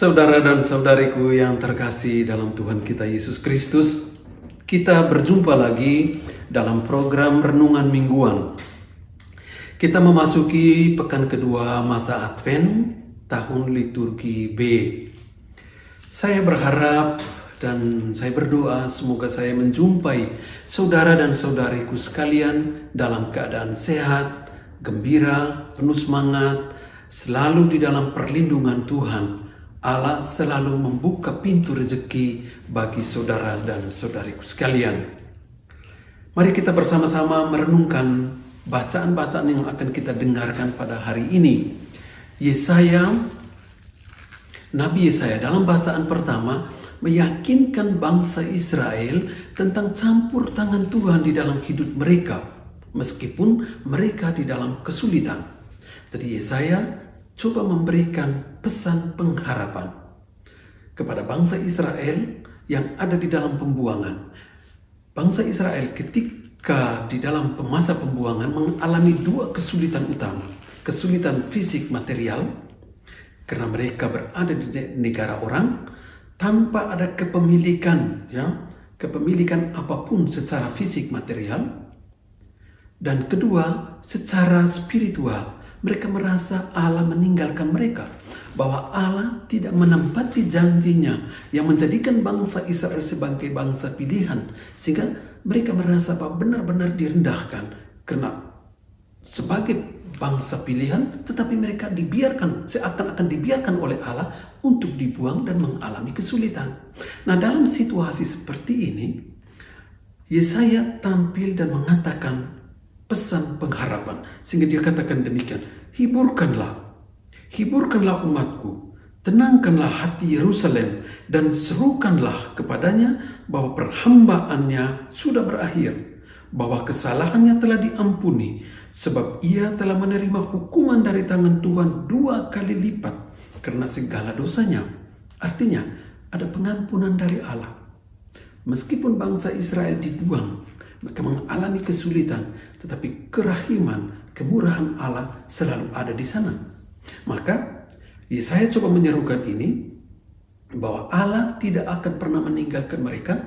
Saudara dan saudariku yang terkasih dalam Tuhan kita Yesus Kristus, kita berjumpa lagi dalam program Renungan Mingguan. Kita memasuki pekan kedua masa Advent tahun liturgi B. Saya berharap dan saya berdoa semoga saya menjumpai saudara dan saudariku sekalian dalam keadaan sehat, gembira, penuh semangat, selalu di dalam perlindungan Tuhan. Allah selalu membuka pintu rezeki bagi saudara dan saudariku sekalian. Mari kita bersama-sama merenungkan bacaan-bacaan yang akan kita dengarkan pada hari ini. Nabi Yesaya dalam bacaan pertama meyakinkan bangsa Israel tentang campur tangan Tuhan di dalam hidup mereka, meskipun mereka di dalam kesulitan. Jadi Yesaya coba memberikan pesan pengharapan kepada bangsa Israel yang ada di dalam pembuangan. Bangsa Israel ketika di dalam masa pembuangan mengalami dua kesulitan utama. Kesulitan fisik material, karena mereka berada di negara orang tanpa ada kepemilikan apapun secara fisik material. Dan kedua, secara spiritual. Mereka merasa Allah meninggalkan mereka, bahwa Allah tidak menempati janjinya yang menjadikan bangsa Israel sebagai bangsa pilihan, sehingga mereka merasa bahwa benar-benar direndahkan karena sebagai bangsa pilihan, tetapi mereka seakan-akan dibiarkan oleh Allah untuk dibuang dan mengalami kesulitan. Nah, dalam situasi seperti ini, Yesaya tampil dan mengatakan pesan pengharapan, sehingga dia katakan demikian, hiburkanlah umatku, tenangkanlah hati Yerusalem, dan serukanlah kepadanya bahwa perhambaannya sudah berakhir, bahwa kesalahannya telah diampuni, sebab ia telah menerima hukuman dari tangan Tuhan 2 kali lipat karena segala dosanya. Artinya ada pengampunan dari Allah. Meskipun bangsa Israel dibuang, mereka mengalami kesulitan, tetapi kerahiman, kemurahan Allah selalu ada di sana. Maka Yesaya coba menyerukan ini, bahwa Allah tidak akan pernah meninggalkan mereka,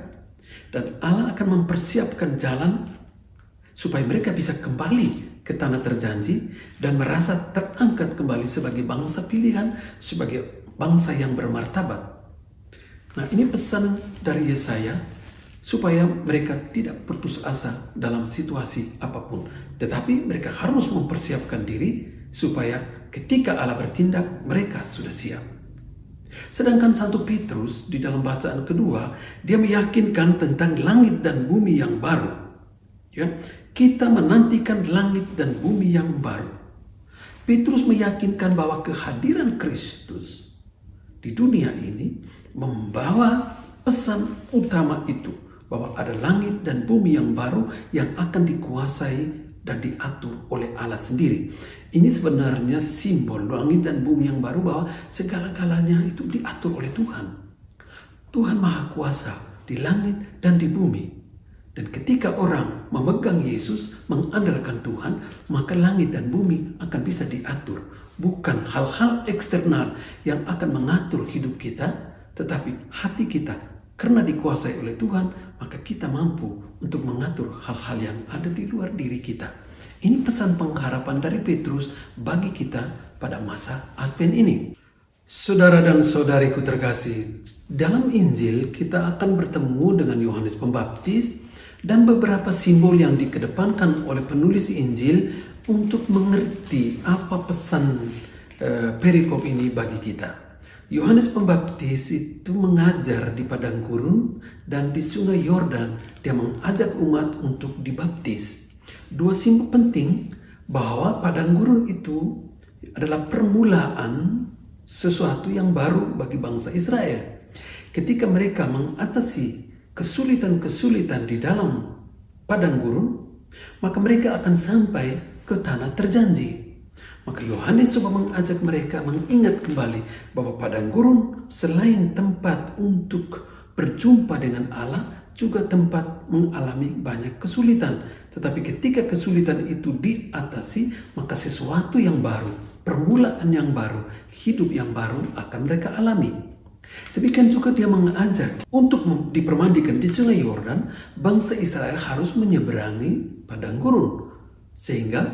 dan Allah akan mempersiapkan jalan supaya mereka bisa kembali ke tanah terjanji dan merasa terangkat kembali sebagai bangsa pilihan, sebagai bangsa yang bermartabat. Nah, ini pesan dari Yesaya supaya mereka tidak putus asa dalam situasi apapun, tetapi mereka harus mempersiapkan diri supaya ketika Allah bertindak mereka sudah siap. Sedangkan 1 Petrus di dalam bacaan kedua, dia meyakinkan tentang langit dan bumi yang baru. Kita menantikan langit dan bumi yang baru. Petrus meyakinkan bahwa kehadiran Kristus di dunia ini membawa pesan utama itu, bahwa ada langit dan bumi yang baru yang akan dikuasai dan diatur oleh Allah sendiri. Ini sebenarnya simbol langit dan bumi yang baru, bahwa segala-galanya itu diatur oleh Tuhan. Tuhan Maha Kuasa di langit dan di bumi. Dan ketika orang memegang Yesus, mengandalkan Tuhan, maka langit dan bumi akan bisa diatur. Bukan hal-hal eksternal yang akan mengatur hidup kita, tetapi hati kita. Karena dikuasai oleh Tuhan, maka kita mampu untuk mengatur hal-hal yang ada di luar diri kita. Ini pesan pengharapan dari Petrus bagi kita pada masa Advent ini. Saudara dan saudariku terkasih, dalam Injil kita akan bertemu dengan Yohanes Pembaptis dan beberapa simbol yang dikedepankan oleh penulis Injil untuk mengerti apa pesan perikop ini bagi kita. Yohanes Pembaptis itu mengajar di padang gurun dan di sungai Yordan. Dia mengajak umat untuk dibaptis. Dua simbol penting bahwa padang gurun itu adalah permulaan sesuatu yang baru bagi bangsa Israel. Ketika mereka mengatasi kesulitan-kesulitan di dalam padang gurun, maka mereka akan sampai ke tanah terjanji. Maka Yohanes coba mengajak mereka mengingat kembali bahwa padang gurun selain tempat untuk berjumpa dengan Allah, juga tempat mengalami banyak kesulitan. Tetapi ketika kesulitan itu diatasi, maka sesuatu yang baru, permulaan yang baru, hidup yang baru akan mereka alami. Demikian juga dia mengajak untuk dipermandikan di sungai Yordan, bangsa Israel harus menyeberangi padang gurun. Sehingga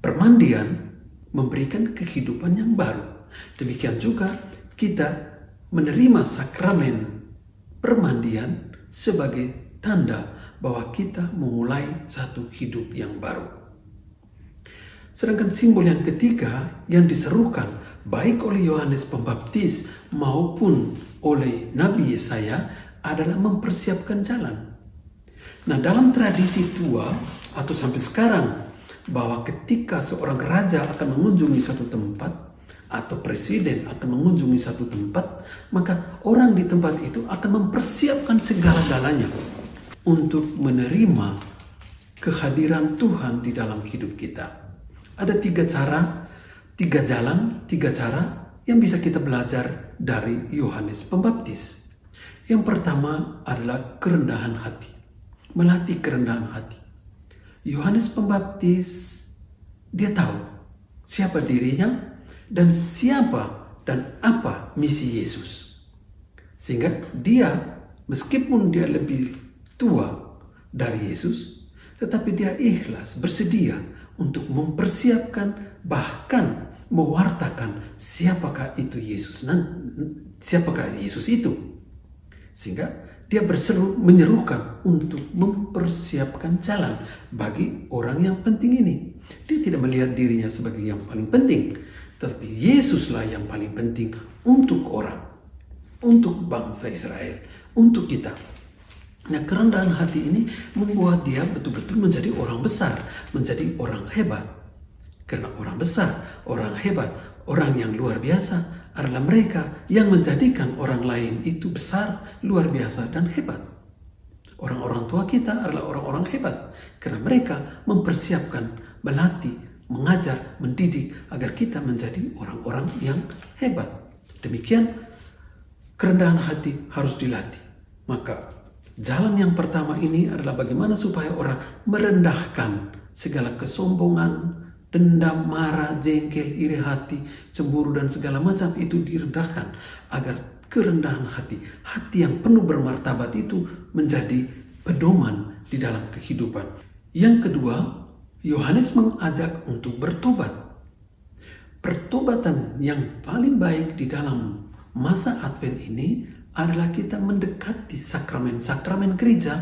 permandian memberikan kehidupan yang baru. Demikian juga kita menerima sakramen permandian sebagai tanda bahwa kita memulai satu hidup yang baru. Sedangkan simbol yang ketiga yang diserukan baik oleh Yohanes Pembaptis maupun oleh Nabi Yesaya adalah mempersiapkan jalan. Nah, dalam tradisi tua atau sampai sekarang, bahwa ketika seorang raja akan mengunjungi satu tempat atau presiden akan mengunjungi satu tempat, maka orang di tempat itu akan mempersiapkan segala-galanya untuk menerima kehadiran Tuhan di dalam hidup kita. Ada tiga cara yang bisa kita belajar dari Yohanes Pembaptis. Yang pertama adalah kerendahan hati. Melatih kerendahan hati. Yohanes Pembaptis, dia tahu siapa dirinya dan siapa dan apa misi Yesus. Sehingga dia, meskipun dia lebih tua dari Yesus, tetapi dia ikhlas, bersedia untuk mempersiapkan, bahkan mewartakan siapakah itu Yesus, siapakah Yesus itu. Sehingga dia menyerukan untuk mempersiapkan jalan bagi orang yang penting ini. Dia tidak melihat dirinya sebagai yang paling penting, tetapi Yesuslah yang paling penting untuk orang, untuk bangsa Israel, untuk kita. Nah, kerendahan hati ini membuat dia betul-betul menjadi orang besar, menjadi orang hebat. Karena orang besar, orang hebat, orang yang luar biasa adalah mereka yang menjadikan orang lain itu besar, luar biasa, dan hebat. Orang-orang tua kita adalah orang-orang hebat karena mereka mempersiapkan, melatih, mengajar, mendidik agar kita menjadi orang-orang yang hebat. Demikian kerendahan hati harus dilatih. Maka jalan yang pertama ini adalah bagaimana supaya orang merendahkan segala kesombongan, dendam, marah, jengkel, iri hati, cemburu, dan segala macam itu direndahkan agar kerendahan hati yang penuh bermartabat itu menjadi pedoman di dalam kehidupan. Yang kedua, Yohanes mengajak untuk bertobat. Pertobatan yang paling baik di dalam masa Advent ini adalah kita mendekati sakramen-sakramen gereja,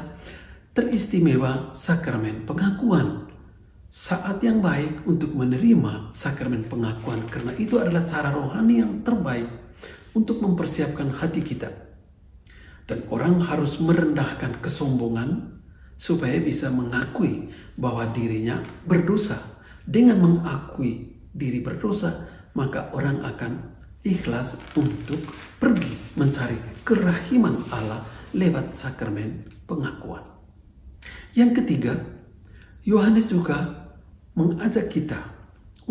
teristimewa sakramen pengakuan. Saat yang baik untuk menerima sakramen pengakuan, karena itu adalah cara rohani yang terbaik untuk mempersiapkan hati kita. Dan orang harus merendahkan kesombongan supaya bisa mengakui bahwa dirinya berdosa. Dengan mengakui diri berdosa, maka orang akan ikhlas untuk pergi mencari kerahiman Allah lewat sakramen pengakuan. Yang ketiga, Yohanes juga mengajak kita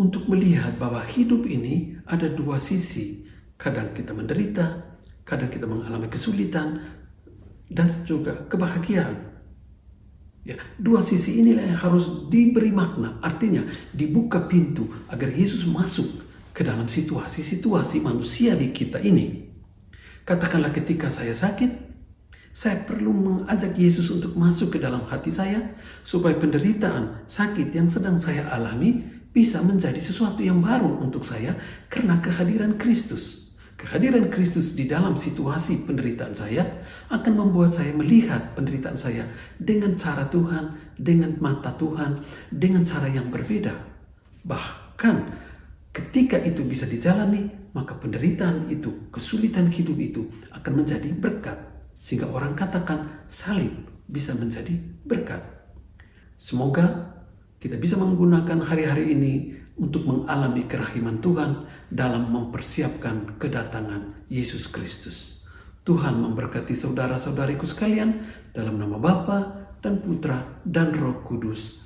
untuk melihat bahwa hidup ini ada dua sisi. Kadang kita menderita, kadang kita mengalami kesulitan, dan juga kebahagiaan. Ya, dua sisi inilah yang harus diberi makna. Artinya dibuka pintu agar Yesus masuk ke dalam situasi-situasi manusia di kita ini. Katakanlah ketika saya sakit, saya perlu mengajak Yesus untuk masuk ke dalam hati saya supaya penderitaan sakit yang sedang saya alami bisa menjadi sesuatu yang baru untuk saya karena kehadiran Kristus. Kehadiran Kristus di dalam situasi penderitaan saya akan membuat saya melihat penderitaan saya dengan cara Tuhan, dengan mata Tuhan, dengan cara yang berbeda. Bahkan ketika itu bisa dijalani, maka penderitaan itu, kesulitan hidup itu akan menjadi berkat. Sehingga orang katakan salib bisa menjadi berkat. Semoga kita bisa menggunakan hari-hari ini untuk mengalami kerahiman Tuhan dalam mempersiapkan kedatangan Yesus Kristus. Tuhan memberkati saudara-saudariku sekalian dalam nama Bapa dan Putra dan Roh Kudus.